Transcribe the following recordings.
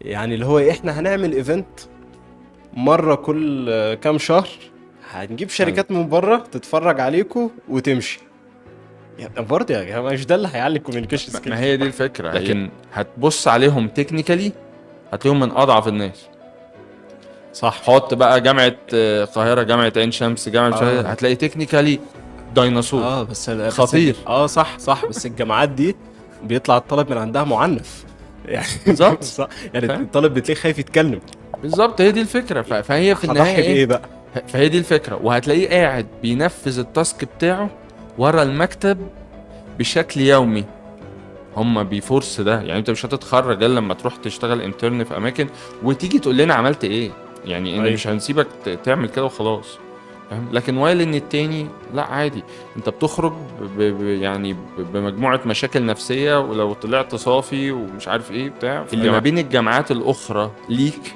يعني اللي هو إيه، احنا هنعمل ايفنت مرة كل كام شهر، هنجيب حلو. شركات من بره تتفرج عليكم وتمشي. يعني برضه يا جماعة مش ده اللي هيعلي الكوميونيكيشن ما سكيلز؟ هي دي الفكرة، لكن لكن هتبص عليهم تكنيكالي هتلاقيهم من أضعف الناس. صح. حط بقى جامعة القاهرة، جامعة عين شمس، جامعة مش عارف إيه، اه هتلاقي تكنيكالي ديناصور. بس خطير. صح صح، بس الجامعات دي بيطلع الطالب من عندها معنف يعني. بالظبط. صح، يعني فاهم. الطالب بتلاقيه خايف يتكلم. بالظبط، هي دي الفكرة. فهي في النهاية هضحي ايه؟ بايه بقى؟ فهي دي الفكرة، وهتلاقيه قاعد بينفذ التاسك بتاعه ورا المكتب بشكل يومي. هما بيفورس ده، يعني انت مش هتتخرج الا لما تروح تشتغل انترن في اماكن وتيجي تقول لنا عملت ايه. يعني ان ايوه مش هنسيبك تعمل كده وخلاص. فاهم. لكن وايل ان التاني لا عادي، انت بتخرج بمجموعة مشاكل نفسية، ولو طلعت صافي ومش عارف ايه بتاع اللي ما ايوه. بين الجامعات الاخرى ليك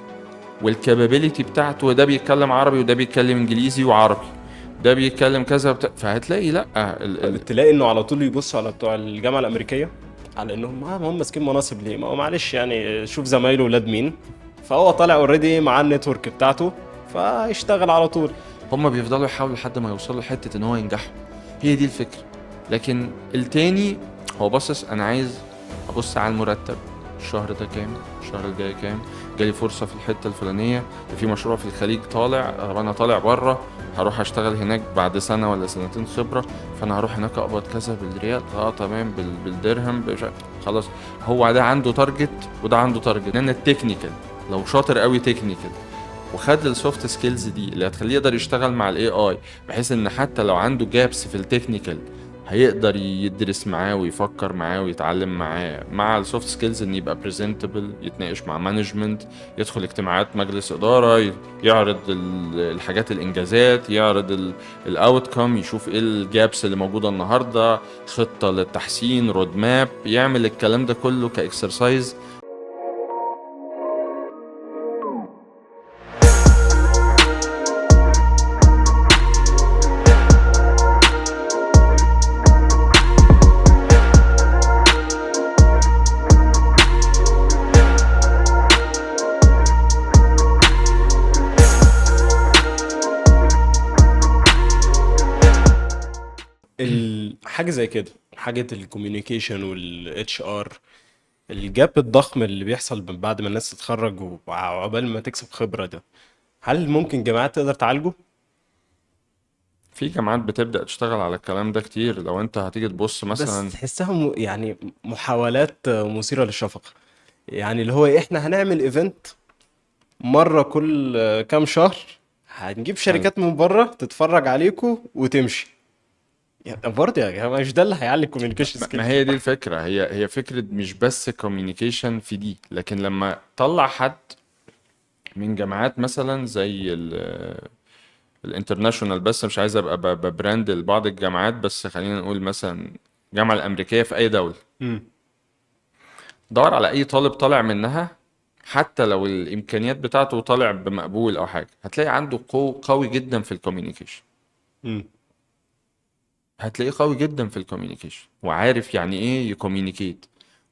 والكابابيليتي بتاعته، وده بيتكلم عربي وده بيتكلم انجليزي وعربي، ده بيتكلم كذا فهتلاقي لا تلاقي انه على طول يبص على بتوع الجامعه الامريكيه على انهم ما هم ماسكين مناصب ليه، ما هو معلش يعني شوف زمايله ولاد مين، فهو طالع اوريدي مع النتورك بتاعته فيشتغل على طول. هم بيفضلوا يحاولوا لحد ما يوصلوا لحتة ان هو ينجحوا. هي دي الفكرة. لكن التاني هو باصص انا عايز ابص على المرتب، الشهر ده كام، الشهر الجاي كام، جالي فرصة في الحتة الفلانية، في مشروع في الخليج طالع، طب انا طالع بره هروح اشتغل هناك بعد سنة ولا سنتين خبرة، فانا هروح هناك اقبض كذا بالريال، تمام، بالدرهم خلاص. هو ده عنده تارجت وده عنده تارجت. انا التكنيكال لو شاطر قوي تكنيكال وخد السوفت سكيلز دي اللي هتخليه يقدر يشتغل مع الاي اي، بحيث ان حتى لو عنده جابس في التكنيكال هيقدر يدرس معاه ويفكر معاه ويتعلم معاه، مع السوفت سكيلز ان يبقى بريزنتبل، يتناقش مع مانجمنت، يدخل اجتماعات مجلس اداره، يعرض الحاجات، الانجازات، يعرض الاوتكم، يشوف ايه الجابس اللي موجوده النهارده، خطه للتحسين، رود ماب، يعمل الكلام ده كله كاكسرسايز. حاجه زي كده، حاجه الكوميونيكيشن والاتش ار، الجاب الضخم اللي بيحصل من بعد ما الناس تتخرج وعقبال ما تكسب خبره ده، هل ممكن جامعات تقدر تعالجه؟ في جامعات بتبدأ تشتغل على الكلام ده كتير. لو انت هتيجي تبص بس مثلا، تحسها يعني محاولات مثيرة للشفقة. يعني اللي هو إيه، احنا هنعمل ايفنت مرة كل كام شهر، هنجيب حلو. شركات من بره تتفرج عليكم وتمشي. يعني برضه يا جماعة مش ده اللي هيعلي الكوميونيكيشن ما سكيلز؟ هي دي الفكرة، هي فكرة مش بس كوميونيكيشن في دي، لكن لما طلع حد من جامعات مثلا زي الانترناشونال، بس مش عايز ابقى ببراند لبعض الجامعات، بس خلينا نقول مثلا الجامعة الأمريكية في أي دولة، امم. دور على أي طالب طالع منها، حتى لو الإمكانيات بتاعته طالع بمقبول أو حاجة، هتلاقي عنده قوي جدا في الكوميونيكيشن. امم. هتلاقيه قوي جدا في الكوميونيكيشن، وعارف يعني ايه يكوميونيكيت،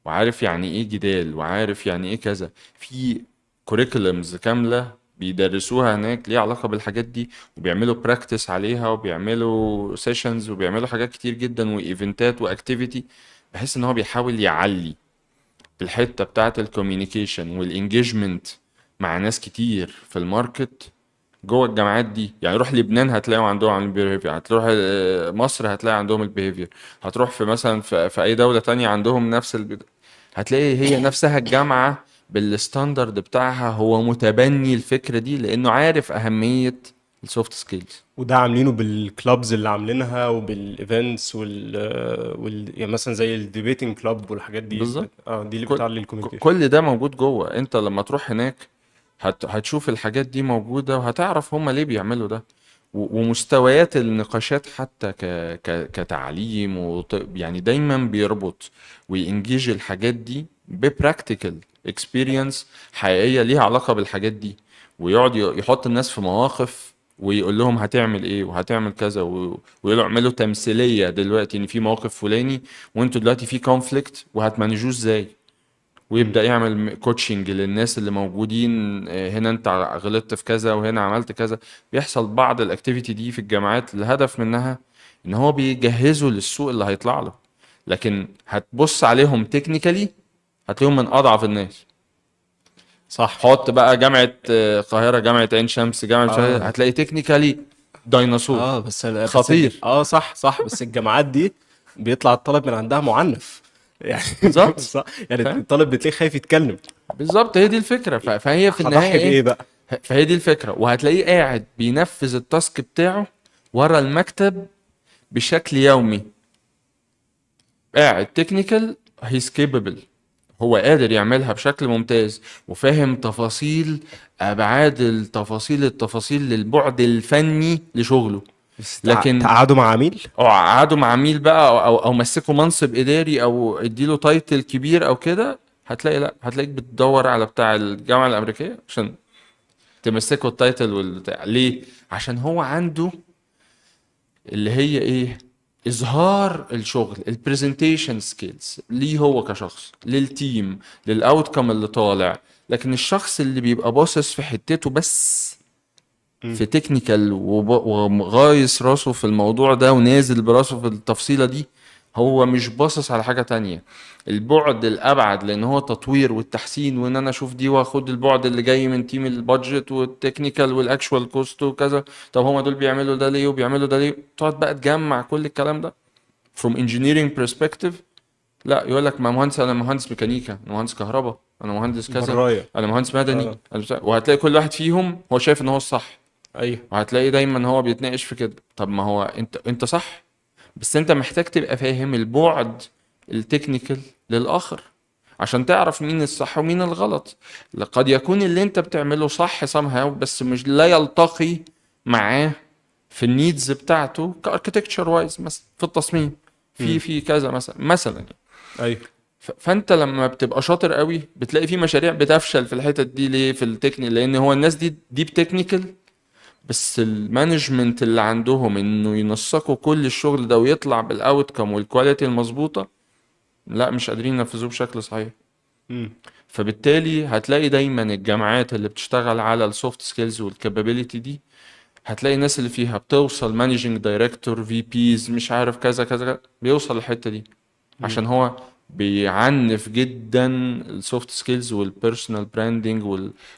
وعارف يعني ايه جدال، وعارف يعني ايه كذا. في كوريكولمز كاملة بيدرسوها هناك ليها علاقة بالحاجات دي، وبيعملوا براكتس عليها، وبيعملوا سيشنز، وبيعملوا حاجات كتير جدا وايفنتات واكتيفيتي، بحيث ان هو بيحاول يعلي الحتة بتاعة الكوميونيكيشن والانجيجمنت مع ناس كتير في الماركت جوه الجامعات دي. يعني روح لبنان هتلاقيهم عندهم عاملين بيهيفير، هتروح مصر هتلاقي عندهم البيهيفير، هتروح في مثلا في اي دولة تانية عندهم نفس هتلاقي هي نفسها الجامعة بالستاندرد بتاعها هو متبني الفكرة دي، لانه عارف اهمية السوفت سكيلز. وده عاملينه بالكلابز اللي عاملينها وبالايفنتس يعني مثلا زي الديبيتنج كلاب والحاجات دي بالظبط. دي اللي كل بتعلي الكوميونيكيشن. كل ده موجود جوه. انت لما تروح هناك هتشوف الحاجات دي موجودة، وهتعرف هما ليه بيعملوا ده، ومستويات النقاشات حتى كتعليم يعني دايما بيربط وينجيج الحاجات دي ببراكتيكال اكسبيرينس حقيقية ليها علاقة بالحاجات دي، ويقعد يحط الناس في مواقف ويقول لهم هتعمل ايه وهتعمل كذا، ويقولوا اعملوا تمثيلية دلوقتي ان في موقف فلاني، وانتوا دلوقتي في كونفليكت وهتمانجوه ازاي. ويبدا يعمل كوتشنج للناس اللي موجودين. هنا انت غلطت في كذا وهنا عملت كذا. بيحصل بعض الاكتيفيتي دي في الجامعات، الهدف منها ان هو بيجهزه للسوق اللي هيطلع له. لكن هتبص عليهم تكنيكالي هتلاقيهم من اضعف الناس. صح. حط بقى جامعة القاهرة، جامعة عين شمس، جامعة مش عارف إيه، اه هتلاقي تكنيكالي ديناصور اه بس خطير. صح صح، بس الجامعات دي بيطلع الطالب من عندها معنف يعني. بالظبط. صح، يعني فاهم. الطالب بتلاقيه خايف يتكلم. بالظبط، هي دي الفكرة. فهي في النهاية هضحي ايه؟ بايه بقى؟ فهي دي الفكرة. وهتلاقيه قاعد بينفذ التاسك بتاعه ورا المكتب بشكل يومي. قاعد تكنيكال، هيز كيبل، هو قادر يعملها بشكل ممتاز، وفاهم تفاصيل، ابعاد التفاصيل للبعد الفني لشغله. بس لكن تقعدوا مع عميل. او قعدوا مع عميل بقى، او مسكوا منصب اداري، او اديله تايتل كبير او كده، هتلاقي لا، هتلاقيك بتدور على بتاع الجامعه الامريكيه عشان تمسكوا التايتل والبتاع. ليه؟ عشان هو عنده اللي هي ايه، اظهار الشغل، البرزنتيشن سكيلز ليه هو كشخص، للتيم، للاوتكم اللي طالع. لكن الشخص اللي بيبقى باصص في حتته بس، مم. في تكنيكال، وغايس راسه في الموضوع ده ونازل براسه في التفصيلة دي، هو مش باصص على حاجة تانية. البعد الأبعد، لأن هو تطوير والتحسين، وإن أنا أشوف دي وأخد البعد اللي جاي من تيم البادجت والتكنيكال والأكشوال كوست وكذا. طب هما دول بيعملوا ده ليه وبيعملوا ده ليه؟ تقعد بقى تجمع كل الكلام ده from engineering perspective. لا، يقول لك ما مهندس، أنا مهندس ميكانيكا، أنا مهندس كهرباء، أنا مهندس كذا، براية. أنا مهندس مدني، اه. وهتلاقي كل واحد فيهم هو شايف إن هو الصح. ايوه. وهتلاقي دايما هو بيتناقش في كده. طب ما هو انت صح، بس انت محتاج تبقى فاهم البعد التكنيكال للآخر عشان تعرف مين الصح ومين الغلط. قد يكون اللي انت بتعمله صح somehow، بس مش لا يلتقي معاه في النيدز بتاعته كاركتكتشر وايز، مثلا في التصميم، مم. في كذا مثلا. ايوه. فانت لما بتبقى شاطر قوي بتلاقي في مشاريع بتفشل في الحتت دي. ليه؟ في التكنيك، لان هو الناس دي ديب تكنيكال، بس المانجمنت اللي عندهم انه ينسقوا كل الشغل ده ويطلع بالاوتكم والكواليتي المظبوطه، لا مش قادرين ينفذوه بشكل صحيح. مم. فبالتالي هتلاقي دايما الجامعات اللي بتشتغل على السوفت سكيلز والكابابيلتي دي، هتلاقي الناس اللي فيها بتوصل مانجنج دايركتور، في بيز، مش عارف كذا كذا، بيوصل للحته دي مم. عشان هو بيعنف جدا السوفت سكيلز والبيرسونال براندنج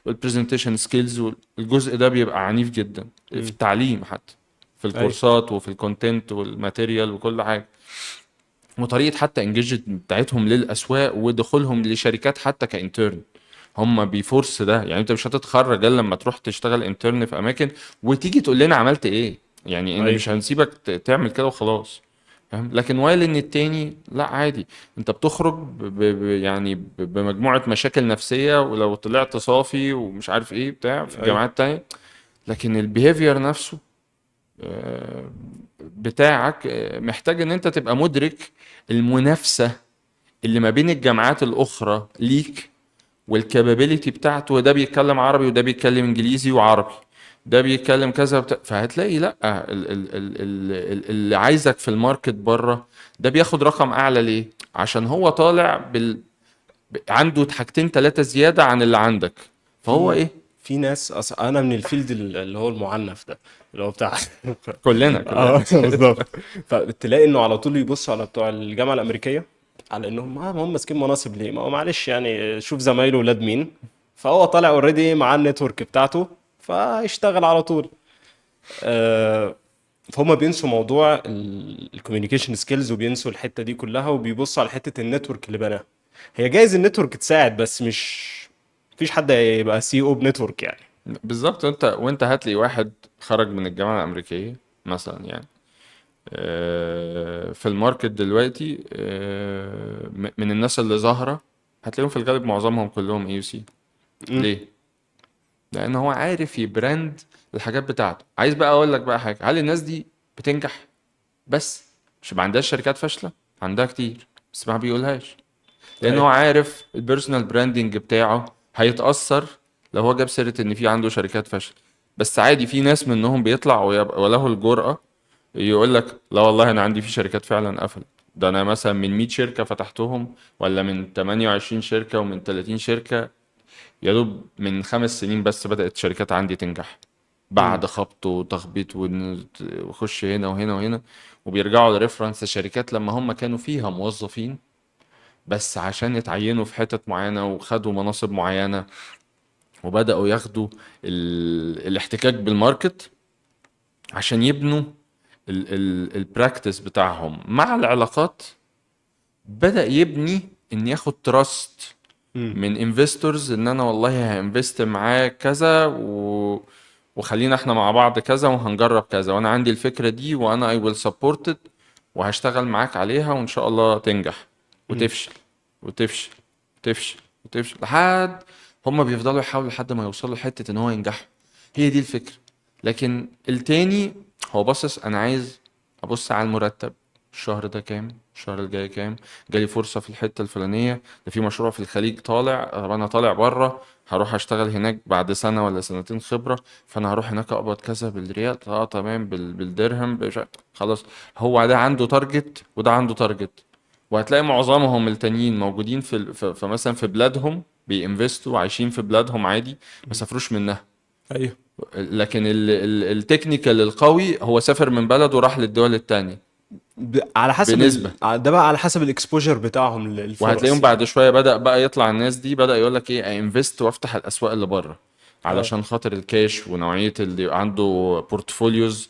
والبرزنتيشن سكيلز. الجزء ده بيبقى عنيف جدا في مم. التعليم حتى، في ايوه. الكورسات وفي الكونتنت والماتيريال وكل حاجه. وطريقه حتى انجيجمنت بتاعتهم للاسواق ودخولهم لشركات حتى كانترن، هم بيفورس ده. يعني انت مش هتتخرج الا لما تروح تشتغل انترن في اماكن وتيجي تقول لنا عملت ايه. يعني ان ايوه. مش هنسيبك تعمل كده وخلاص. فاهم؟ لكن وايل ان التاني لا، عادي، انت بتخرج يعني بمجموعة مشاكل نفسية، ولو طلعت صافي ومش عارف ايه بتاع في ايوه. الجامعات التانية. لكن البيهيفير نفسه آه، بتاعك محتاج ان انت تبقى مدرك المنافسة اللي ما بين الجامعات الاخرى ليك، والكابابيلتي بتاعته. وده بيتكلم عربي وده بيتكلم انجليزي وعربي، ده بيتكلم كذا فهتلاقي لا، اللي عايزك في الماركت بره ده بياخد رقم اعلى. ليه؟ عشان هو طالع عنده حاجتين ثلاثة زيادة عن اللي عندك. فهو في ايه؟ في ناس انا من الفيلد اللي هو المعنف ده، اللي هو بتاع كلنا. اه بالظبط. فتلاقي انه على طول يبص على بتوع الجامعه الامريكيه على انهم ما هم ماسكين مناصب ليه، ما هو معلش يعني شوف زمايله ولاد مين، فهو طالع اوريدي مع النتورك بتاعته فيشتغل على طول. آه، فهم بينسوا موضوع الكوميونيكيشن سكيلز وبينسوا الحته دي كلها وبيبصوا على حته النتورك اللي بناها. هي جايز النتورك تساعد بس مش مفيش حد يبقى سي او بنتورك يعني. بالظبط. وانت هات لي واحد خرج من الجامعة الأمريكية مثلا، يعني في الماركت دلوقتي، من الناس اللي ظاهرة هتلاقيهم في الغالب معظمهم كلهم اي يو سي. امم. ليه؟ لان هو عارف يبراند الحاجات بتاعته. عايز بقى اقول لك بقى حاجه، هل الناس دي بتنجح بس؟ مش ما عندهاش شركات فاشله؟ عندها كتير بس ما بيقولهاش، لان هو ايوه. عارف البيرسونال براندنج بتاعه هيتاثر لو هو جاب سيره ان في عنده شركات فاشله. بس عادي، في ناس منهم بيطلع وله الجرأة يقول لك لا والله انا عندي في شركات فعلا قفلت. ده انا مثلا من 100 شركة فتحتهم، ولا من 28 شركة ومن 30 شركة، يا دوب من 5 سنين بس بدأت شركات عندي تنجح امم. بعد خبط وتخبيط وخش هنا وهنا وهنا. وبيرجعوا لريفرنس شركات لما هم كانوا فيها موظفين بس عشان اتعينوا في حتت معينة وخدوا مناصب معينة وبدأوا ياخدوا الاحتكاك بالماركت عشان يبنوا البراكتس بتاعهم مع العلاقات. بدأ يبني ان ياخد تراست امم. من انفستورز، ان انا والله هانفست معاه كذا وخلينا احنا مع بعض كذا وهنجرب كذا وانا عندي الفكرة دي وانا I will support it وهشتغل معاك عليها وان شاء الله تنجح امم. وتفشل وتفشل وتفشل وتفشل لحد هما بيفضلوا يحاولوا لحد ما يوصلوا لحتة ان هو ينجحوا. هي دي الفكرة. لكن التاني هو باصص انا عايز ابص على المرتب، الشهر ده كام، الشهر الجاي كام، جالي فرصة في الحتة الفلانية، ده في مشروع في الخليج طالع، طب انا طالع بره هروح اشتغل هناك بعد سنة ولا سنتين خبرة، فانا هروح هناك اقبض كذا بالريال، اه تمام، بالدرهم خلاص. هو ده عنده تارجت وده عنده تارجت. وهتلاقي معظمهم التانيين موجودين مثلا في بلادهم بينفستوا وعايشين في بلادهم عادي، ما سافروش منها. ايوه. لكن التكنيكال القوي هو سافر من بلده وراح للدول التانية على حسب بنسبة. ده بقى على حسب الاكسبوجر بتاعهم وهتلاقيهم للفرص بعد يعني. شويه بقى يطلع الناس دي بدا يقول لك ايه انفست وافتح الاسواق اللي بره اه. علشان خاطر الكاش ونوعيه اللي يبقى عنده بورتفوليوز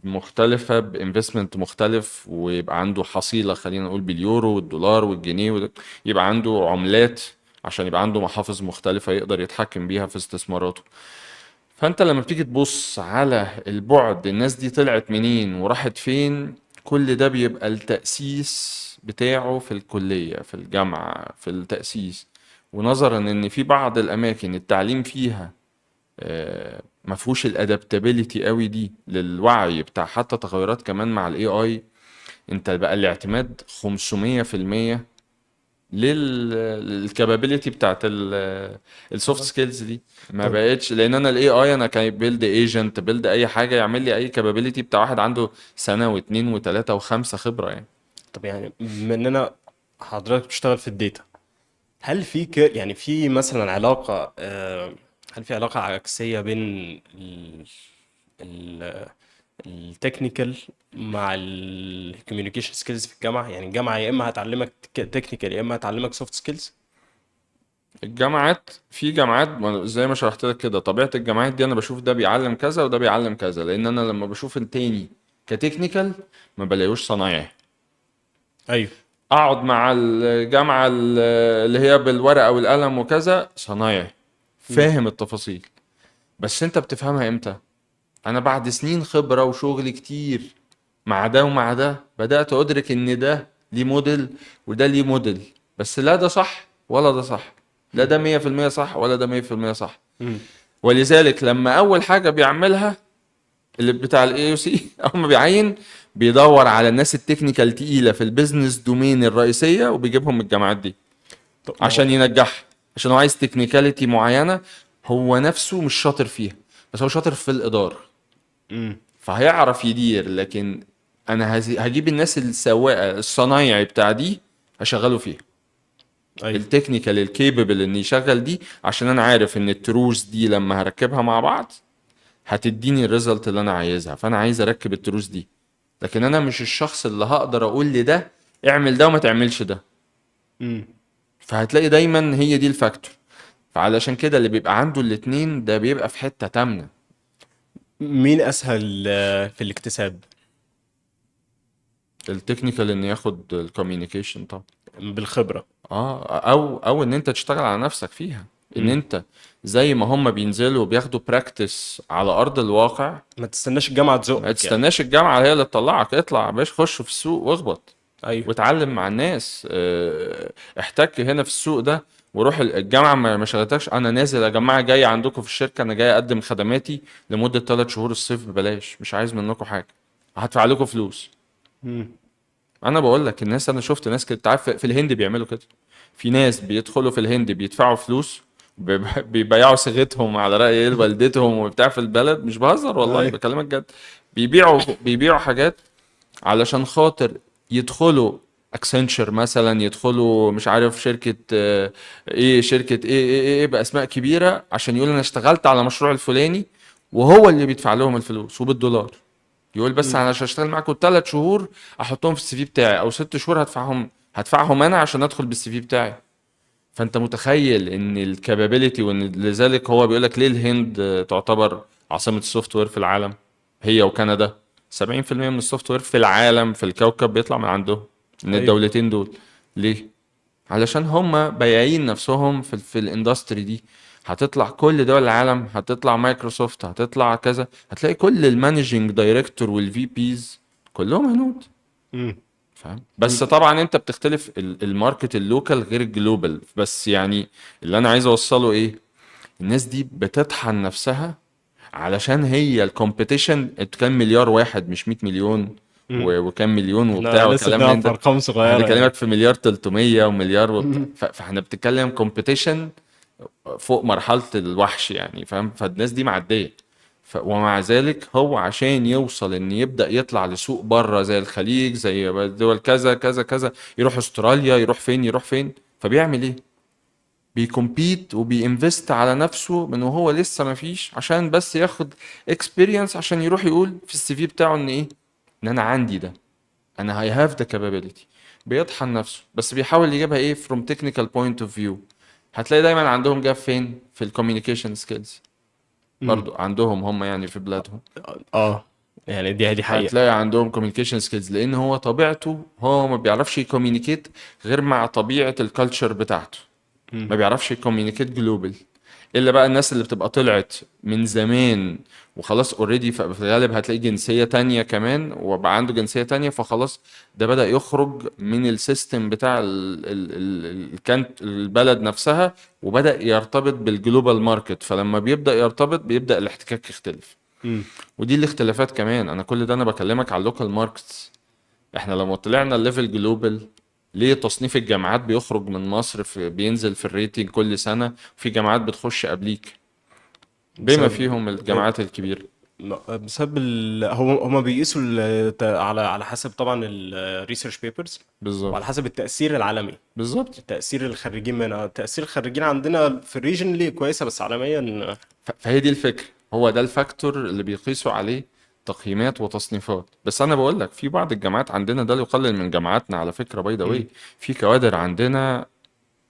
مختلفه بانفستمنت مختلف ويبقى عنده حصيله، خلينا نقول باليورو والدولار والجنيه يبقى عنده عملات عشان يبقى عنده محافظ مختلفه يقدر يتحكم بيها في استثماراته. فانت لما بتيجي تبص على البعد الناس دي طلعت منين وراحت فين، كل ده بيبقى التأسيس بتاعه في الكلية في الجامعة في التأسيس. ونظرا ان في بعض الاماكن التعليم فيها ما فيهوش الادابتابيليتي قوي دي للوعي بتاع حتى تغيرات كمان مع الاي اي، انت بقى الاعتماد 500% للكابابيلتي بتاعت السوفت بالظبط. سكيلز دي. ما طب بقتش لان انا الاي اي انا كان بيلد ايجنت بيلد اي حاجه يعمل لي اي كابابيلتي بتاع واحد عنده سنه واتنين وتلاته وخمسه خبره يعني. طب يعني بما اننا حضرتك بتشتغل في الداتا، هل في يعني في مثلا علاقة هل في علاقة عكسية بين ال التكنيكال مع الكوميونيكيشن سكيلز في الجامعة؟ يعني الجامعة يا إما هتعلمك تكنيكال يا إما هتعلمك سوفت سكيلز. الجامعات في جامعات زي ما شرحت لك كده طبيعه الجامعات دي انا بشوف ده بيعلم كذا وده بيعلم كذا، لان انا لما بشوف التاني كتكنيكال ما بلاقيهوش صنايعي. أيوه. اقعد مع الجامعه اللي هي بالورقه والقلم وكذا صنايعي مم. فاهم التفاصيل. بس انت بتفهمها امتى؟ انا بعد سنين خبرة وشغل كتير مع ده ومع ده بدأت ادرك ان ده ليه موديل وده ليه موديل، بس لا ده صح ولا ده صح، لا مم. ده 100% صح ولا ده 100% صح. مم. ولذلك لما اول حاجة بيعملها اللي بتاع الاي او سي اول ما بيعين بيدور على الناس التكنيكال تقيلة في البيزنس دومين الرئيسية وبيجيبهم من الجامعات دي طب ما عشان هو. ينجح، عشان هو عايز تكنيكاليتي معينة هو نفسه مش شاطر فيها بس هو شاطر في الإدارة مم. فهيعرف يدير. لكن انا هجيب الناس السواقه الصنايعي بتاع دي هشغله فيها أيوه. التكنيكال الكيبل ان يشغل دي عشان انا عارف ان التروس دي لما هركبها مع بعض هتديني الريزلت اللي انا عايزها، فانا عايز اركب التروس دي. لكن انا مش الشخص اللي هقدر اقول لده اعمل ده وما تعملش ده. مم. فهتلاقي دايما هي دي الفاكتور. فعلشان كده اللي بيبقى عنده الاتنين ده بيبقى في حتة تامنة. مين أسهل في الاكتساب؟ التكنيكال ان ياخد الكوميونيكيشن طبعا. بالخبرة. او ان انت تشتغل على نفسك فيها، ان مم. انت زي ما هم بينزلوا وبياخدوا براكتس على ارض الواقع. ما تستناش الجامعة ما تزقك يعني. تستناش الجامعه هي اللي تطلعك، اطلع يا باشا خش في السوق واخبط أيوه. واتعلم مع الناس، احتك هنا في السوق ده. وروح الجامعه ما شغلتكش انا نازل يا جماعه جاي عندكم في الشركه انا جاي اقدم خدماتي لمده 3 شهور الصيف ببلاش مش عايز منكم حاجه هدفع لكم فلوس. مم. انا بقول لك الناس انا شفت ناس كده عارف في الهند بيعملوا كده. في ناس بيدخلوا في الهند بيدفعوا فلوس بيبيعوا صيغتهم على رأي ايه والدتهم وبتاع في البلد، مش بهزر والله أيوه. بكلمك جد. بيبيعوا حاجات علشان خاطر يدخلوا اكسنشر مثلا، يدخلوا مش عارف شركة ايه، شركة ايه باسماء كبيرة، عشان يقول انا اشتغلت على مشروع الفلاني، وهو اللي بيدفع لهم الفلوس وبالدولار. يقول بس مم. انا عشان اشتغل معاكم 3 شهور احطهم في السي في بتاعي، او 6 شهور هدفعهم انا عشان ادخل بالسي في بتاعي. فانت متخيل ان الكابابيلتي، وان لذلك هو بيقول لك ليه الهند تعتبر عاصمة السوفت وير في العالم، هي وكندا. 70% من السوفت وير في العالم في الكوكب بيطلع من عندهم، من ايوه. الدولتين دول. ليه؟ علشان هم بايعين نفسهم في الاندستري دي. هتطلع كل دول العالم، هتطلع مايكروسوفت، هتطلع كذا، هتلاقي كل المانجنج دايركتور والفي بيز كلهم هنود. مم. فاهم؟ بس طبعا انت بتختلف الماركت اللوكال غير الجلوبال. بس يعني اللي انا عايز اوصله ايه، الناس دي بتطحن نفسها علشان هي الكومبيتيشن كام مليار واحد، مش 100 مليون مم. وكام مليون احنا وبتاع لسه وكلام بنلعب من في ده. ارقام احنا صغيره يعني. بكلمك في مليار 300 ومليار وبتاع، مم. فاحنا بتتكلم كومبيتيشن فوق مرحلة الوحش يعني. فاهم؟ فالناس دي معدية. ومع ذلك هو عشان يوصل ان يبدأ يطلع لسوق بره زي الخليج، زي دول كذا كذا كذا، يروح استراليا، يروح فين يروح فين، فبيعمل ايه؟ بيكمبيت وبينفست على نفسه من وهو لسه ما فيش، عشان بس ياخد اكسبيرينس، عشان يروح يقول في السي في بتاعه ان ايه، ان انا عندي ده، انا I have the capability. بيطحن نفسه، بس بيحاول يجيبها ايه from technical point of view. هتلاقي دايما عندهم جاب فين؟ في الكوميونيكيشن سكيلز. مم. برضو عندهم هم يعني في بلادهم اه، يعني دي حقيقه. هتلاقي عندهم كوميونيكيشن سكيلز، لان هو طبيعته هو ما بيعرفش يكوميونيكيت غير مع طبيعة الكالتشر بتاعته. مم. ما بيعرفش يكوميونيكيت جلوبال، الا بقى الناس اللي بتبقى طلعت من زمان وخلاص اوريدي، في الغالب هتلاقي جنسية تانية كمان، وبقى عنده جنسية تانية، فخلاص ده بدأ يخرج من السيستم بتاع كانت البلد نفسها، وبدأ يرتبط بالجلوبال ماركت. فلما بيبدأ يرتبط بيبدأ الاحتكاك يختلف. مم. ودي الاختلافات كمان. انا كل ده انا بكلمك على اللوكال ماركتس. احنا لما طلعنا الليفل جلوبال، ليه تصنيف الجامعات بيخرج من مصر بينزل في الريتنج كل سنة، في جامعات بتخش قبليك بما بسبب فيهم الجامعات الكبيرة. بسبب هم بيقيسوا على حسب طبعا الريسيرش بيبرز، بالظبط. وعلى حسب التأثير العالمي. بالظبط. تأثير الخريجين منها، تأثير الخريجين عندنا في الريجن ليه كويسة، بس عالميا. فهي دي الفكرة، هو ده الفاكتور اللي بيقيسوا عليه تقييمات وتصنيفات. بس انا بقول لك في بعض الجامعات عندنا، ده لا يقلل من جامعاتنا على فكرة، باي ذا مم. واي، في كوادر عندنا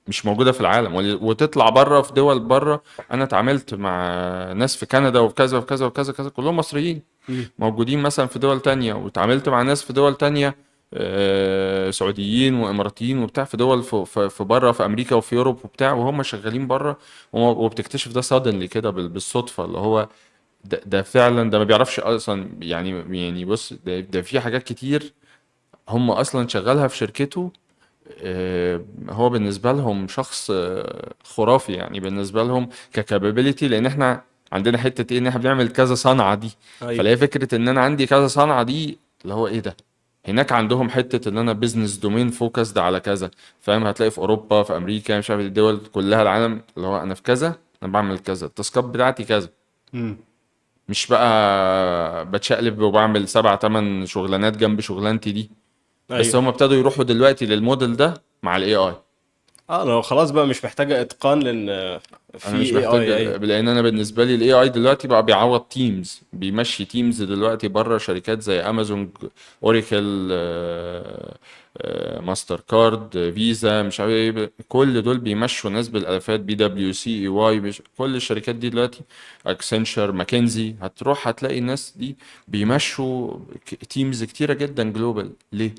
مش موجودة في العالم، وتطلع بره في دول بره. انا اتعاملت مع ناس في كندا وفي كذا وفي كذا وكذا كذا، كلهم مصريين مم. موجودين مثلا في دول تانية، واتعاملت مع ناس في دول تانية سعوديين واماراتيين وبتاع، في دول في بره في امريكا وفي يوروب وبتاع، وهم شغالين بره. وبتكتشف ده suddenly كده بالصدفة، اللي هو ده فعلا ده ما بيعرفش اصلا يعني بص، ده في حاجات كتير هم اصلا شغالها في شركته. هو بالنسبة لهم شخص خرافي يعني، بالنسبة لهم ككابابيلتي، لأن احنا عندنا حتة ايه، ان احنا بنعمل كذا صنعة دي. ايوه. فلا فكرة ان انا عندي كذا صنعة دي، اللي هو ايه ده، هناك عندهم حتة ان انا بزنس دومين فوكسد على كذا. فاهم؟ هتلاقي في اوروبا، في امريكا، مش عارف الدول كلها العالم، اللي هو انا في كذا، انا بعمل كذا، التاسكات بتاعتي كذا. مم. مش بقى بتشقلب وبعمل 7 8 شغلانات جنب شغلانتي دي. بس ايوه. هم ابتدوا يروحوا دلوقتي للموديل ده مع الاي اي. اه، لو خلاص بقى مش محتاجة اتقان، لان انا في مش اي محتاج، اي. ايوه. لان انا بالنسبه لي الاي اي دلوقتي بقى بيعوض تيمز، بيمشي تيمز دلوقتي بره، شركات زي امازون، اوراكل، ماستر كارد، فيزا، مش عارف ايه، كل دول بيمشوا ناس بالالافات، بي دبليو سي، اي واي، كل الشركات دي دلوقتي، اكسنشر، ماكنزي، هتروح هتلاقي الناس دي بيمشوا تيمز كتيره جدا جلوبال. ليه؟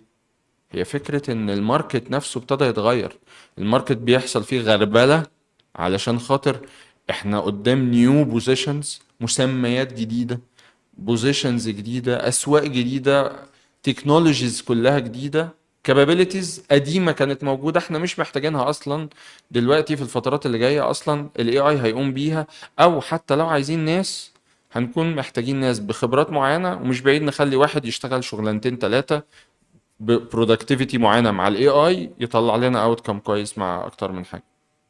هي فكرة ان الماركت نفسه ابتدى يتغير. الماركت بيحصل فيه غربلة، علشان خاطر احنا قدام نيو بوزيشنز، مسميات جديدة، بوزيشنز جديدة، اسواق جديدة، تكنولوجيز كلها جديدة، كابابيليتيز قديمة كانت موجودة احنا مش محتاجينها اصلا. دلوقتي في الفترات اللي جاية اصلا الاي اي هيقوم بيها. او حتى لو عايزين ناس، هنكون محتاجين ناس بخبرات معينة، ومش بعيد نخلي واحد يشتغل شغلانتين ثلاثة ببرودكتيفيتي معينه مع الاي اي، يطلع لنا اوت كم كويس مع اكتر من حاجه.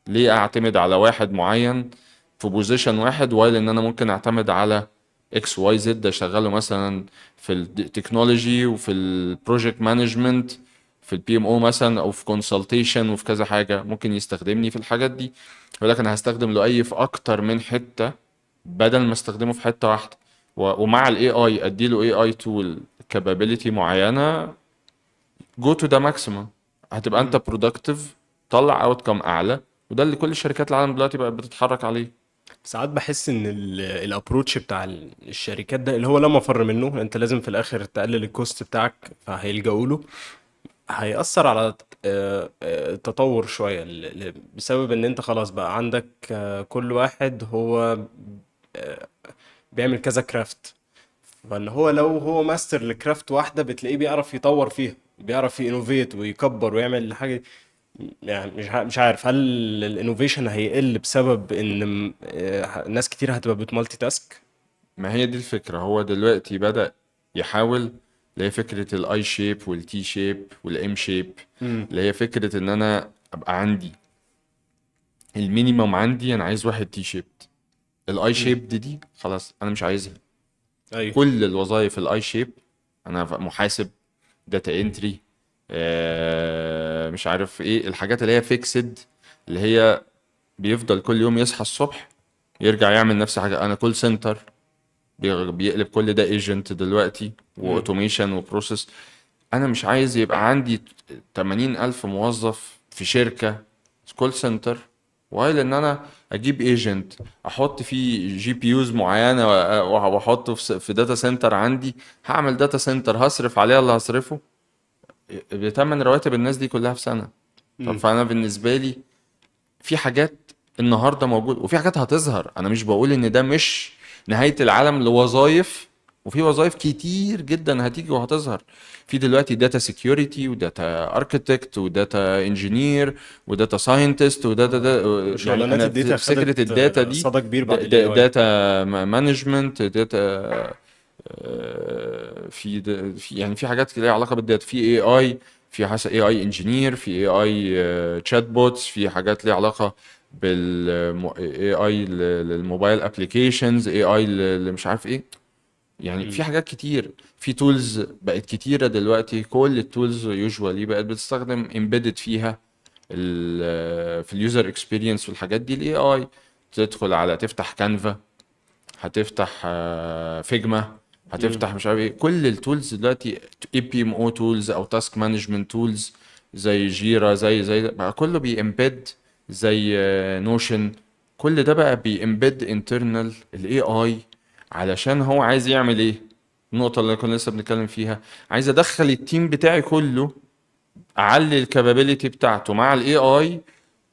ليه اعتمد على واحد معين في بوزيشن واحد، وايل ان انا ممكن اعتمد على اكس واي زد اشغله مثلا في التكنولوجي وفي البروجكت مانجمنت في البي ام او مثلا، او في كونسلتيشن وفي كذا حاجه، ممكن يستخدمني في الحاجات دي. يقول لك انا هستخدم له اي في اكتر من حته بدل ما استخدمه في حته واحده. ومع الاي اي ادي له اي اي تول كابابيلتي معينه، جو تو ذا ماكسيمم، هتبقى انت مم. برودكتيف، طلع اوت كم اعلى. وده اللي كل شركات العالم دلوقتي بقت بتتحرك عليه. ساعات بحس ان الابروتش بتاع الشركات ده اللي هو لا مفر منه، انت لازم في الاخر تقلل الكوست بتاعك، فهيلجأوا له. هيأثر على التطور شوية، بسبب ان انت خلاص بقى عندك كل واحد هو آه، بيعمل كذا كرافت. فان هو لو هو ماستر لكرافت واحدة بتلاقيه بيعرف يطور فيها، بيعرف ينوفيت ويكبر ويعمل حاجة. يعني مش عارف هل الانوفيشن هيقل بسبب ان ناس كتير هتبقى بتمالتي تاسك. ما هي دي الفكرة. هو دلوقتي بدأ يحاول، اللي هي فكرة الاي شيب والتي شيب والام شيب، امم. اللي هي فكرة ان انا ابقى عندي المينيمم، عندي انا عايز واحد تي شيب. الاي امم. شيب دي خلاص انا مش عايزها. ايوه. كل الوظائف الاي شيب، انا محاسب، داتا انتري، مش عارف ايه الحاجات اللي هي فيكسد، اللي هي بيفضل كل يوم يصحى الصبح يرجع يعمل نفس حاجة. انا كول سنتر بيقلب كل ده ايجنت دلوقتي، امم. واوتوميشن وبروسيس. انا مش عايز يبقى عندي 80 الف موظف في شركة كول سنتر، وايل ان انا اجيب ايجنت احط فيه جي بي يوز معينه واحطه في داتا سنتر عندي. هعمل داتا سنتر هصرف عليها اللي هصرفه بتمن رواتب الناس دي كلها في سنه. امم. فانا بالنسبه لي في حاجات النهارده موجود، وفي حاجات هتظهر. انا مش بقول ان ده مش نهاية العالم لوظائف، وفي وظائف كتير جدا هتيجي وهتظهر. في دلوقتي داتا سيكيورتي وداتا اركتكت وداتا انجينير وداتا ساينتست وداتا يعني وشغلانات انا الداتا في فكرة خدت الداتا دي، صدى كبير بعد الاي اي. داتا مانجمنت، داتا في يعني في حاجات ليها علاقه بالداتا، في اي اي، في حاجه اي اي انجينير، في اي اي تشات بوتس، في حاجات ليها علاقه بال اي اي للموبايل ابلكيشنز، اي اي اللي مش عارف ايه. يعني امم. في حاجات كتير، في تولز بقت كتيره دلوقتي. كل التولز يوجوالي بقت بتستخدم امبيدد فيها في اليوزر اكسبيرينس والحاجات دي الاي اي. تدخل على تفتح كانفا، هتفتح فيجما، امم. هتفتح مش عارف ايه، كل التولز دلوقتي اي بي ام او تولز او تاسك مانجمنت تولز زي جيرا، زي بقى كله بيمبيد، زي نوشن. كل ده بقى بيمبيد انترنال الاي اي، علشان هو عايز يعمل ايه؟ النقطة اللي كنا لسه بنتكلم فيها، عايز ادخل التيم بتاعي كله، اعلي الكابابيلتي بتاعته مع الاي اي،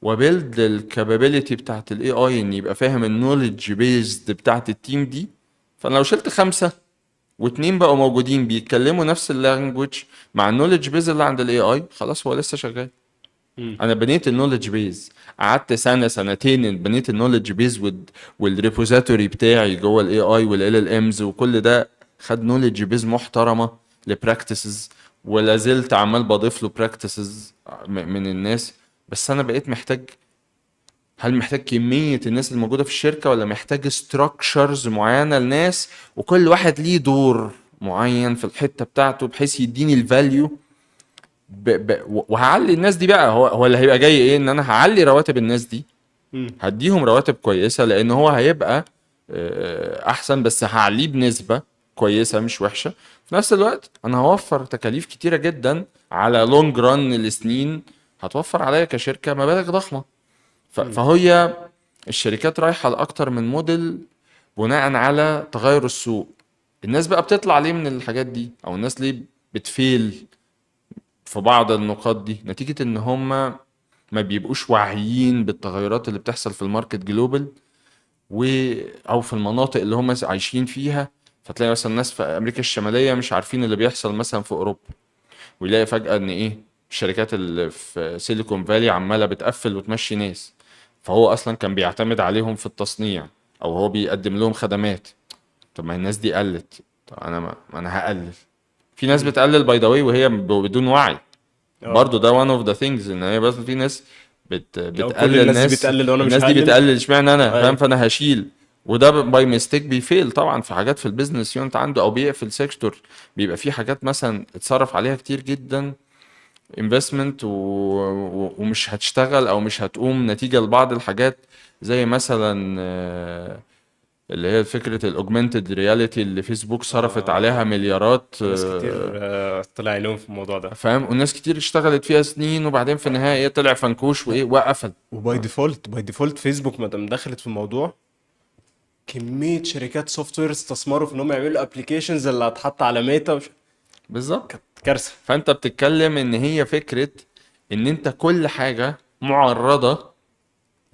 وبيلد الكابابيلتي بتاعت الاي اي ان يبقى فاهم النولج بيزد بتاعت التيم دي. فانا لو شلت خمسة واتنين بقوا موجودين بيتكلموا نفس اللانجوج مع النولج بيز اللي عند الاي اي، خلاص هو لسه شغال. امم. انا بنيت النولج بيز، قعدت سنة سنتين بنيت النولج بيز والريبوزيتوري بتاعي جوه الاي اي والال ال امز وكل ده، خد نولج بيز محترمة لبراكتسز، ولا زلت عمال بضيف له براكتسز من الناس. بس انا بقيت محتاج، هل محتاج كمية الناس الموجودة في الشركة، ولا محتاج structures معينة لناس وكل واحد ليه دور معين في الحتة بتاعته بحيث يديني الفاليو. وهعلي الناس دي بقى، هو اللي هيبقى جاي ايه، ان انا هعلي رواتب الناس دي، امم. هديهم رواتب كويسة لان هو هيبقى احسن، بس هعليه بنسبة كويسة مش وحشة. في نفس الوقت انا هوفر تكاليف كتيرة جدا على لونج ران لسنين، هتوفر عليا كشركة مبالغ ضخمة. امم. فهي الشركات رايحة لأكتر من موديل بناء على تغير السوق. الناس بقى بتطلع ليه من الحاجات دي، او الناس ليه بتفيل في بعض النقاط دي، نتيجة ان هم ما بيبقوش واعيين بالتغيرات اللي بتحصل في الماركت جلوبال، و او في المناطق اللي هم عايشين فيها. فتلاقي مثلا الناس في امريكا الشمالية مش عارفين اللي بيحصل مثلا في اوروبا، ويلاقي فجأة ان ايه، الشركات اللي في سيليكون فالي عمالة بتقفل وتمشي ناس، فهو اصلا كان بيعتمد عليهم في التصنيع، او هو بيقدم لهم خدمات. طب ما الناس دي قلت، طب انا ما انا هقلل. في ناس امم. بتقلل باي ذا واي وهي بدون وعي. اه. برضو ده one of the things، ان هي بس في ناس او كل بتقلل الناس دي ناس. بتقلل وانا مش الناس دي هقلل. بتقلل اشمعنى انا فاهم، ايوه. فانا هشيل. وده باي ميستيك بيفيل طبعا في حاجات في البيزنس يونت عنده، او بيقفل سيكتور. بيبقى في حاجات مثلا اتصرف عليها كتير جدا انفستمنت ومش هتشتغل او مش هتقوم نتيجة لبعض الحاجات، زي مثلا اللي هي فكرة الاوجمانتد رياليتي اللي فيسبوك صرفت عليها آه مليارات. وناس كتير طلع عينهم في الموضوع ده. فاهم، والناس كتير اشتغلت فيها سنين، وبعدين في النهاية ايه، طلع فنكوش لا، وايه وقفل. وباي ديفولت باي ديفولت فيسبوك ما دام دخلت في الموضوع، كمية شركات سوفت وير استثمروا في ان هم يعملوا ابلكيشنز اللي هتحط على ميتا بالظبط. كانت كارثة. فانت بتتكلم ان هي فكرة ان انت كل حاجة معرضة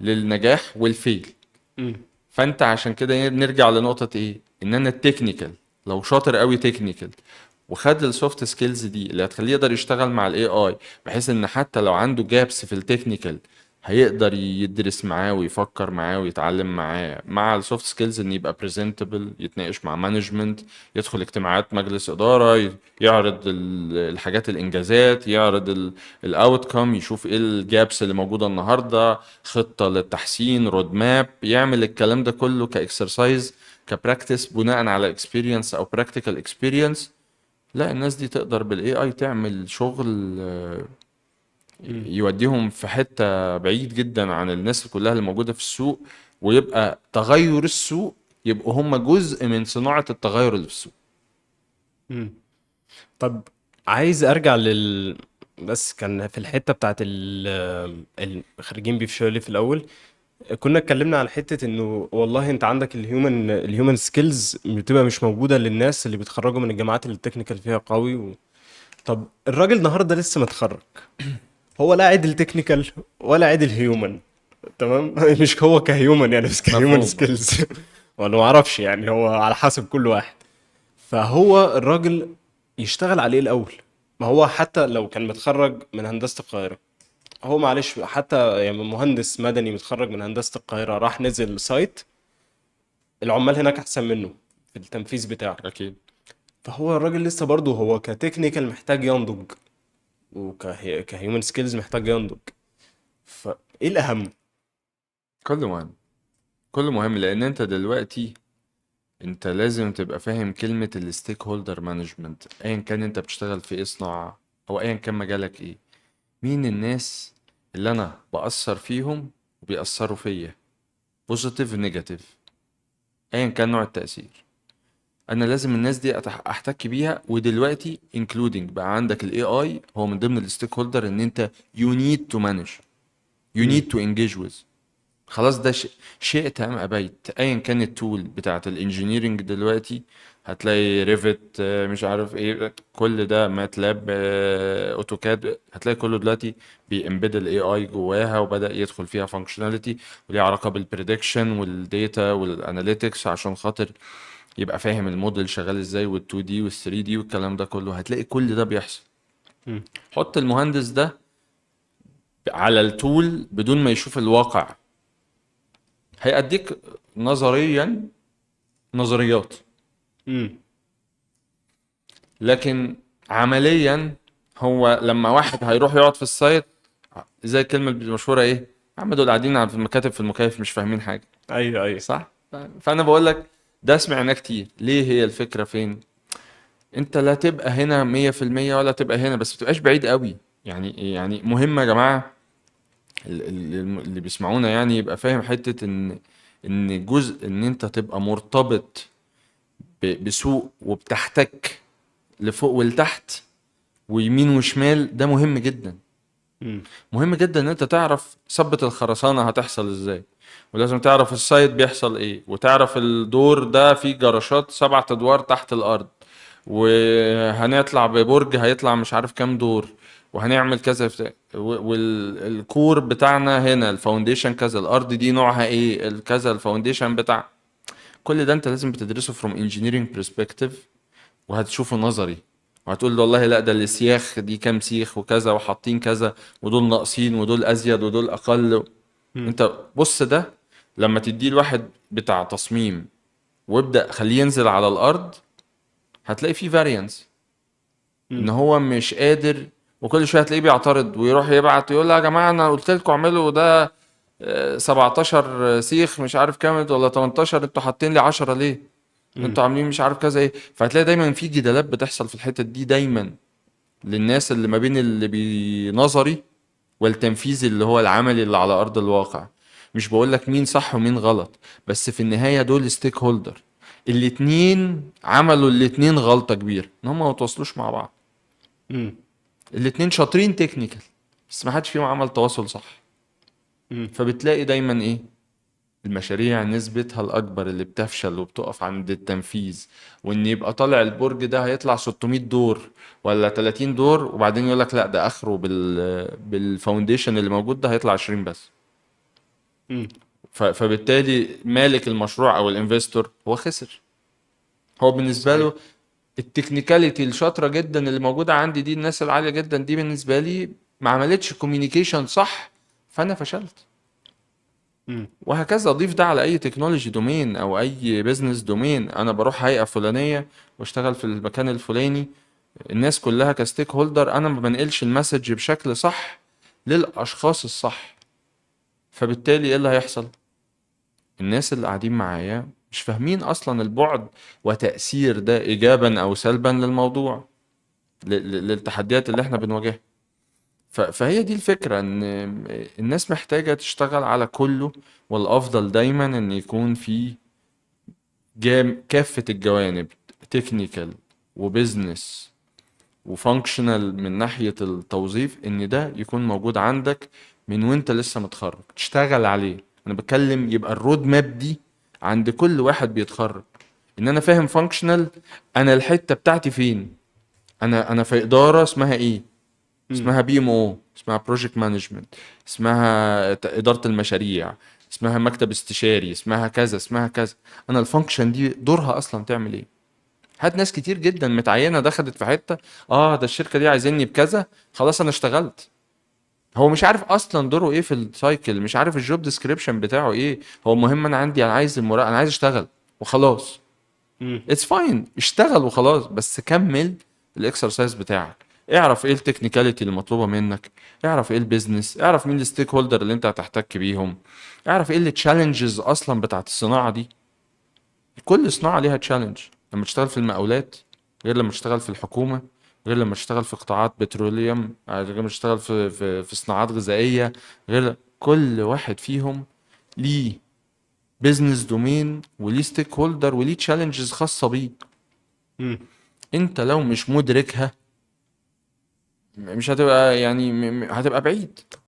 للنجاح والفيل. امم. فانت عشان كده نرجع لنقطة ايه، ان انا التكنيكال لو شاطر قوي تكنيكال وخد السوفت سكيلز دي اللي هتخليه يقدر يشتغل مع الاي اي، بحيث ان حتى لو عنده جابس في التكنيكال هيقدر يدرس معاه ويفكر معاه ويتعلم معاه، مع السوفت سكيلز ان يبقى بريزنتبل، يتناقش مع مانجمنت، يدخل اجتماعات مجلس اداره، يعرض الحاجات الانجازات، يعرض الاوتكم، يشوف ايه الجابس اللي موجوده النهارده، خطه للتحسين، رود ماب، يعمل الكلام ده كله كاكسرسايز كبراكتس بناء على اكسبيرينس او براكتيكال اكسبيرينس. لا، الناس دي تقدر بالاي اي تعمل شغل امم. يوديهم في حتة بعيد جدا عن الناس كلها اللي موجودة في السوق، ويبقى تغير السوق يبقوا هم جزء من صناعة التغير اللي في السوق. امم. طب عايز ارجع بس كان في الحتة بتاعت الخريجين بيفشلوا لي في الاول. كنا اتكلمنا على حتة انه والله انت عندك الهيومن سكيلز بتبقى مش موجودة للناس اللي بيتخرجوا من الجامعات اللي التكنيكال فيها قوي طب الراجل النهارده لسه متخرج، هو لا عدل تكنيكال ولا عدل هيومن، تمام؟ مش هو كهيومن يعني، بس كهيومن مفهوم. سكيلز ولا ما اعرفش يعني، هو على حسب كل واحد. فهو الراجل يشتغل عليه الاول. ما هو حتى لو كان متخرج من هندسة القاهرة، هو معلش حتى يعني مهندس مدني متخرج من هندسة القاهرة راح نزل سايت، العمال هناك احسن منه في التنفيذ بتاعه. اكيد. فهو الراجل لسه برضه هو كتكنيكال محتاج ينضج، وكهيومن سكيلز محتاج ينضج. فايه الاهم؟ كله مهم، كله مهم، لان انت دلوقتي انت لازم تبقى فاهم كلمة الستيك هولدر مانجمنت، ايا كان انت بتشتغل في ايه صناعة، او ايا كان مجالك ايه. مين الناس اللي انا بأثر فيهم وبيأثروا فيا، بوزيتيف نيجاتيف، ايا كان نوع التأثير. انا لازم الناس دي احتك بيها. ودلوقتي انكلودنج بقى عندك الاي اي هو من ضمن الستيك هولدر ان انت يو نيد تو مانج، يو امم. نيد تو انجيج ويز. خلاص ده شئت ام ابيت، ايا كان التول بتاعت الانجينيرنج دلوقتي، هتلاقي ريفت، مش عارف ايه، كل ده ماتلاب، اوتوكاد، هتلاقي كله دلوقتي بيمبيد الاي اي جواها وبدأ يدخل فيها فانكشناليتي وليها علاقة بالبريدكشن والديتا والاناليتكس، عشان خاطر يبقى فاهم الموديل شغال ازاي، وال2 دي وال3 دي والكلام ده كله، هتلاقي كل ده بيحصل. امم. حط المهندس ده على التول بدون ما يشوف الواقع، هيأديك نظريا نظريات، امم. لكن عمليا هو لما واحد هيروح يقعد في السايت، زي الكلمة المشهورة ايه، يا عم دول قاعدين في المكاتب في المكيف مش فاهمين حاجة. ايوه ايوه. صح. فانا بقول لك ده سمعناه كتير. ليه؟ هي الفكرة فين؟ انت لا تبقى هنا 100% ولا تبقى هنا، بس متبقاش بعيد قوي. يعني مهم يا جماعة اللي بيسمعونا يعني يبقى فاهم حتة ان جزء ان انت تبقى مرتبط بسوق وبتحتك لفوق ولتحت ويمين وشمال، ده مهم جدا. امم. مهم جدا ان انت تعرف ثبت الخرسانة هتحصل ازاي، ولازم تعرف السايت بيحصل ايه، وتعرف الدور ده فيه جراشات 7 ادوار تحت الارض، وهنطلع ببرج هيطلع مش عارف كام دور، وهنعمل كذا والكور بتاعنا هنا الفاونديشن كذا، الارض دي نوعها ايه كذا، الفاونديشن بتاع. كل ده انت لازم بتدرسه from engineering perspective، وهتشوفه نظري، وهتقول له والله لا ده السياخ دي كام سيخ وكذا وحاطين كذا، ودول ناقصين ودول ازيد ودول اقل. امم. انت بص ده لما تديه لواحد بتاع تصميم وابدأ خليه ينزل على الارض، هتلاقي فيه فاريانس، ان امم. هو مش قادر، وكل شويه هتلاقيه بيعترض ويروح يبعت يقول يا جماعه انا قلت لكم اعملوا ده 17 سيخ مش عارف كام ولا 18، انتوا حاطين لي 10 ليه؟ امم. انتوا عاملين مش عارف كذا ايه. فهتلاقي دايما في جدالات بتحصل في الحتة دي دايما، للناس اللي ما بين اللي بنظري والتنفيذ اللي هو العملي اللي على ارض الواقع. مش بقول لك مين صح ومين غلط، بس في النهاية دول ستيك هولدر، الاتنين عملوا الاتنين غلطة كبيرة ان هم ما توصلوش مع بعض. امم. الاتنين شاطرين تكنيكال، بس ما حدش فيهم عمل تواصل صح. امم. فبتلاقي دايما ايه، المشاريع نسبتها الأكبر اللي بتفشل وبتقف عند التنفيذ، وإن يبقى طالع البرج ده هيطلع 600 دور ولا 30 دور، وبعدين يقول لك لا ده آخره بالفاونديشن اللي موجود ده هيطلع 20 بس. امم. فبالتالي مالك المشروع أو الانفستور هو خسر. هو بالنسبة صحيح. له التكنيكاليتي الشاطرة جدا اللي موجودة عندي دي، الناس العالية جدا دي بالنسبة لي ما عملتش كوميونيكيشن صح، فأنا فشلت. امم. وهكذا اضيف ده على اي تكنولوجي دومين او اي بزنس دومين. انا بروح هيئة فلانية واشتغل في المكان الفلاني، الناس كلها كستيك هولدر انا ما بنقلش المسج بشكل صح للاشخاص الصح. فبالتالي ايه اللي هيحصل؟ الناس اللي قاعدين معايا مش فاهمين اصلا البعد وتأثير ده ايجابا او سلبا للموضوع، للتحديات اللي احنا بنواجهها. فهي دي الفكرة، ان الناس محتاجة تشتغل على كله، والافضل دايما ان يكون في كافة الجوانب، تكنيكال وبزنس وفانكشنال من ناحية التوظيف، ان ده يكون موجود عندك من وانت لسه متخرج تشتغل عليه. انا بتكلم يبقى الرود ماب دي عند كل واحد بيتخرج، ان انا فاهم فانكشنال، انا الحتة بتاعتي فين. انا في ادارة اسمها ايه، امم. اسمها بي ام او، اسمها بروجكت مانجمنت، اسمها اداره المشاريع، اسمها مكتب استشاري، اسمها كذا اسمها كذا. انا الفانكشن دي دورها اصلا تعمل ايه؟ هات ناس كتير جدا متعينه دخلت في حته، اه ده الشركه دي عايزيني بكذا، خلاص انا اشتغلت. هو مش عارف اصلا دوره ايه في السايكل، مش عارف الجوب ديسكريبشن بتاعه ايه. هو المهم انا عندي، انا عايز المراقبه، انا عايز اشتغل وخلاص. امم. اتس فاين، اشتغل وخلاص، بس كمل الاكسرسايز بتاعك. اعرف ايه التكنيكاليتي اللي مطلوبه منك، اعرف ايه البيزنس، اعرف مين الستيك هولدر اللي انت هتحتك بيهم، اعرف ايه التشالنجز اصلا بتاعت الصناعه دي. كل صناعه ليها تشالنج، لما تشتغل في المقاولات غير لما تشتغل في الحكومه، غير لما تشتغل في قطاعات بتروليوم، غير لما تشتغل في صناعات غذائيه، غير كل واحد فيهم ليه بيزنس دومين وليه ستيك هولدر وليه تشالنجز خاصه بيه. امم. انت لو مش مدركها مش هتبقى يعني هتبقى بعيد.